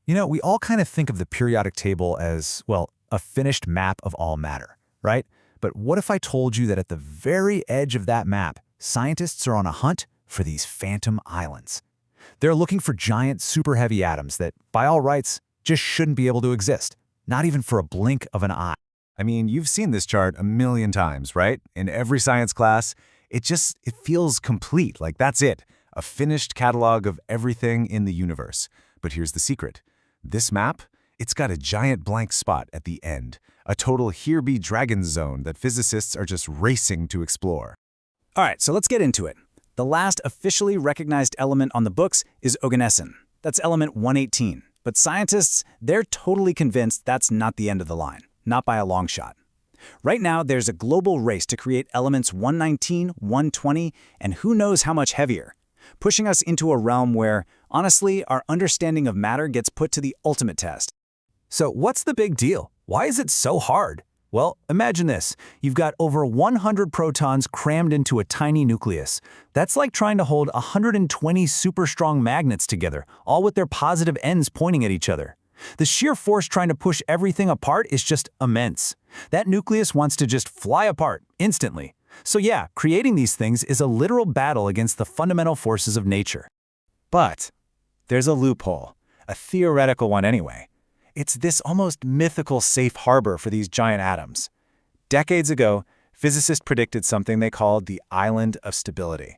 You know, we all kind of think of the periodic table as, well, a finished map of all matter, right? But what if I told you that at the very edge of that map, scientists are on a hunt for these phantom islands? They're looking for giant superheavy atoms that, by all rights, just shouldn't be able to exist, not even for a blink of an eye. I mean, you've seen this chart a million times, right? In every science class, it feels complete, like that's it, a finished catalog of everything in the universe. But here's the secret. This map, it's got a giant blank spot at the end, a total here-be dragon zone that physicists are just racing to explore. All right, so let's get into it. The last officially recognized element on the books is oganesson. That's element 118. But scientists, they're totally convinced that's not the end of the line, not by a long shot. Right now, there's a global race to create elements 119, 120, and who knows how much heavier, pushing us into a realm where, honestly, our understanding of matter gets put to the ultimate test. So what's the big deal? Why is it so hard? Well, imagine this. You've got over 100 protons crammed into a tiny nucleus. That's like trying to hold 120 super strong magnets together, all with their positive ends pointing at each other. The sheer force trying to push everything apart is just immense. That nucleus wants to just fly apart instantly. So yeah, creating these things is a literal battle against the fundamental forces of nature. But there's a loophole, a theoretical one anyway. It's this almost mythical safe harbor for these giant atoms. Decades ago, physicists predicted something they called the island of stability.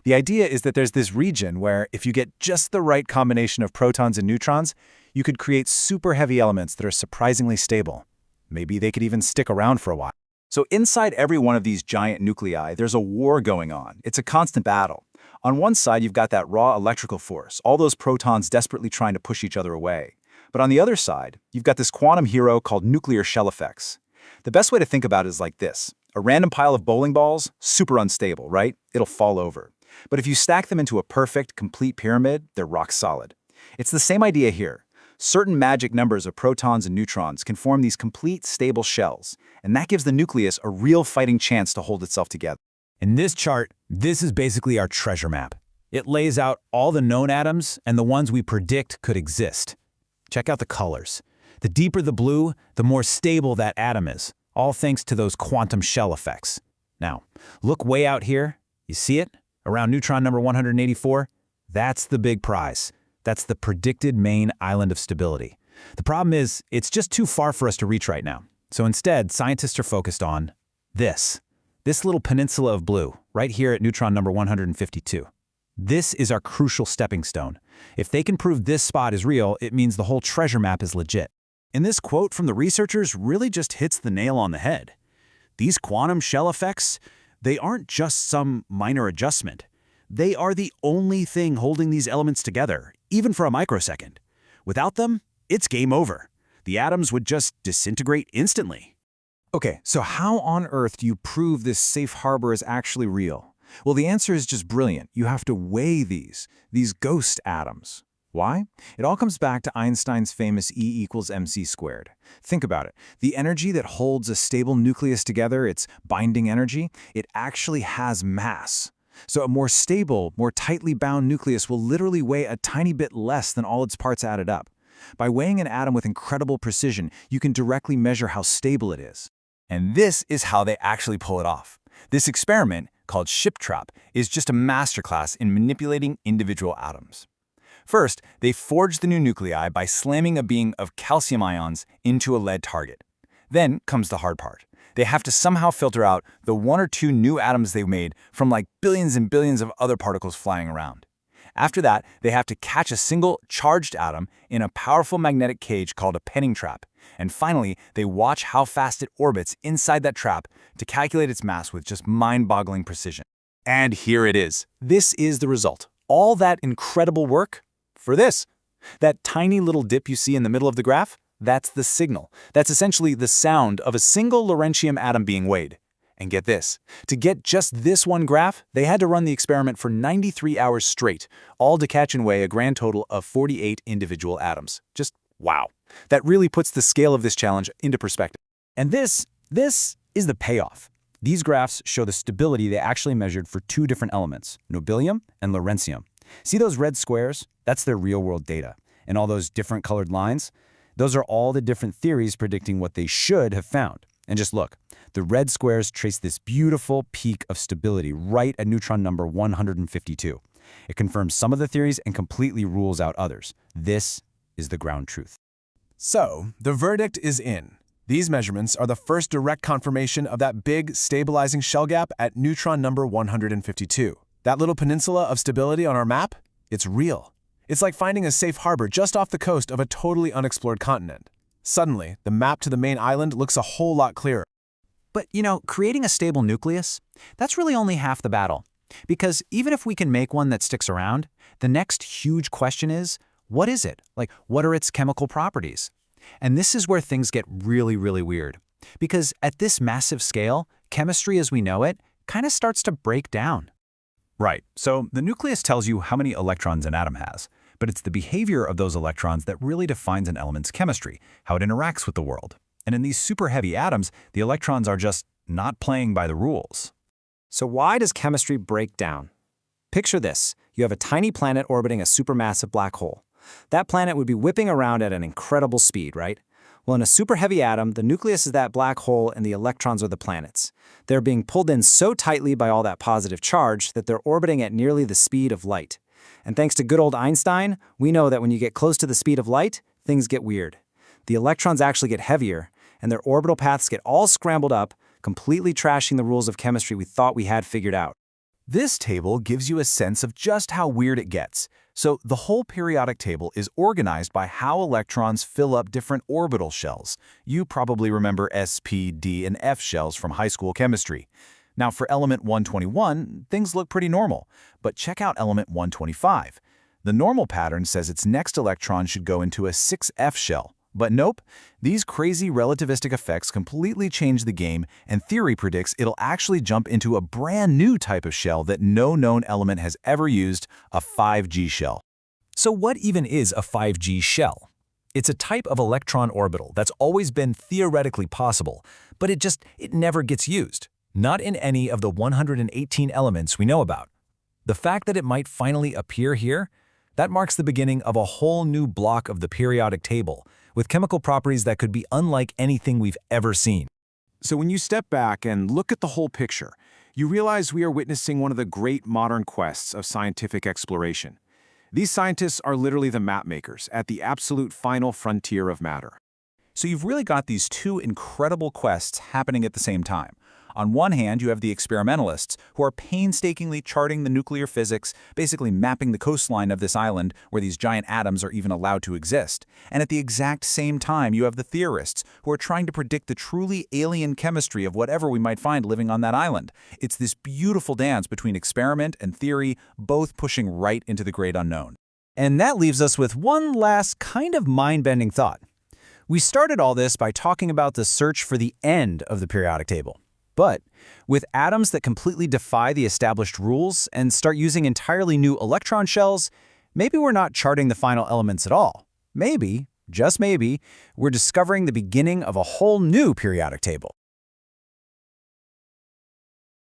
The idea is that there's this region where if you get just the right combination of protons and neutrons, you could create super heavy elements that are surprisingly stable. Maybe they could even stick around for a while. So inside every one of these giant nuclei, there's a war going on. It's a constant battle. On one side, you've got that raw electrical force, all those protons desperately trying to push each other away. But on the other side, you've got this quantum hero called nuclear shell effects. The best way to think about it is like this. A random pile of bowling balls, super unstable, right? It'll fall over. But if you stack them into a perfect, complete pyramid, they're rock solid. It's the same idea here. Certain magic numbers of protons and neutrons can form these complete, stable shells, and that gives the nucleus a real fighting chance to hold itself together. In this chart, this is basically our treasure map. It lays out all the known atoms and the ones we predict could exist. Check out the colors. The deeper the blue, the more stable that atom is, all thanks to those quantum shell effects. Now, look way out here. You see it? Around neutron number 184? That's the big prize. That's the predicted main island of stability. The problem is, it's just too far for us to reach right now. So instead, scientists are focused on this little peninsula of blue, right here at neutron number 152. This is our crucial stepping stone. If they can prove this spot is real, it means the whole treasure map is legit. And this quote from the researchers really just hits the nail on the head. These quantum shell effects, they aren't just some minor adjustment. They are the only thing holding these elements together, even for a microsecond. Without them, it's game over. The atoms would just disintegrate instantly. Okay, so how on earth do you prove this safe harbor is actually real? Well, the answer is just brilliant. You have to weigh these ghost atoms. Why? It all comes back to Einstein's famous E=mc². Think about it. The energy that holds a stable nucleus together, its binding energy, it actually has mass. So a more stable, more tightly bound nucleus will literally weigh a tiny bit less than all its parts added up. By weighing an atom with incredible precision, you can directly measure how stable it is. And this is how they actually pull it off. This experiment, called ship trap, is just a masterclass in manipulating individual atoms. First, they forge the new nuclei by slamming a beam of calcium ions into a lead target. Then comes the hard part. They have to somehow filter out the one or two new atoms they've made from like billions and billions of other particles flying around. After that, they have to catch a single charged atom in a powerful magnetic cage called a penning trap. And finally, they watch how fast it orbits inside that trap to calculate its mass with just mind-boggling precision. And here it is. This is the result. All that incredible work for this. That tiny little dip you see in the middle of the graph, that's the signal. That's essentially the sound of a single lawrencium atom being weighed. And get this, to get just this one graph, they had to run the experiment for 93 hours straight, all to catch and weigh a grand total of 48 individual atoms. Just wow. That really puts the scale of this challenge into perspective. And this is the payoff. These graphs show the stability they actually measured for two different elements, nobelium and lawrencium. See those red squares? That's their real-world data. and all those different colored lines? Those are all the different theories predicting what they should have found. And just look, the red squares trace this beautiful peak of stability right at neutron number 152. It confirms some of the theories and completely rules out others. This is the ground truth. So, the verdict is in. These measurements are the first direct confirmation of that big, stabilizing shell gap at neutron number 152. That little peninsula of stability on our map? It's real. It's like finding a safe harbor just off the coast of a totally unexplored continent. Suddenly, the map to the main island looks a whole lot clearer. But, creating a stable nucleus, that's really only half the battle. Because even if we can make one that sticks around, the next huge question is, what is it? Like, what are its chemical properties? And this is where things get really, really weird. Because at this massive scale, chemistry as we know it kind of starts to break down. Right, so the nucleus tells you how many electrons an atom has, but it's the behavior of those electrons that really defines an element's chemistry, how it interacts with the world. And in these superheavy atoms, the electrons are just not playing by the rules. So why does chemistry break down? Picture this. You have a tiny planet orbiting a supermassive black hole. That planet would be whipping around at an incredible speed, right? Well, in a superheavy atom, the nucleus is that black hole and the electrons are the planets. They're being pulled in so tightly by all that positive charge that they're orbiting at nearly the speed of light. And thanks to good old Einstein, we know that when you get close to the speed of light, things get weird. The electrons actually get heavier, and their orbital paths get all scrambled up, completely trashing the rules of chemistry we thought we had figured out. This table gives you a sense of just how weird it gets. So the whole periodic table is organized by how electrons fill up different orbital shells. You probably remember S, P, D, and F shells from high school chemistry. Now for element 121, things look pretty normal, but check out element 125. The normal pattern says its next electron should go into a 6F shell. But nope, these crazy relativistic effects completely change the game, and theory predicts it'll actually jump into a brand new type of shell that no known element has ever used, a 5G shell. So what even is a 5G shell? It's a type of electron orbital that's always been theoretically possible, but it never gets used. Not in any of the 118 elements we know about. The fact that it might finally appear here, that marks the beginning of a whole new block of the periodic table, with chemical properties that could be unlike anything we've ever seen. So when you step back and look at the whole picture, you realize we are witnessing one of the great modern quests of scientific exploration. These scientists are literally the map makers at the absolute final frontier of matter. So you've really got these two incredible quests happening at the same time. On one hand, you have the experimentalists who are painstakingly charting the nuclear physics, basically mapping the coastline of this island where these giant atoms are even allowed to exist. And at the exact same time, you have the theorists who are trying to predict the truly alien chemistry of whatever we might find living on that island. It's this beautiful dance between experiment and theory, both pushing right into the great unknown. And that leaves us with one last kind of mind-bending thought. We started all this by talking about the search for the end of the periodic table. But with atoms that completely defy the established rules and start using entirely new electron shells, maybe we're not charting the final elements at all. Maybe, just maybe, we're discovering the beginning of a whole new periodic table.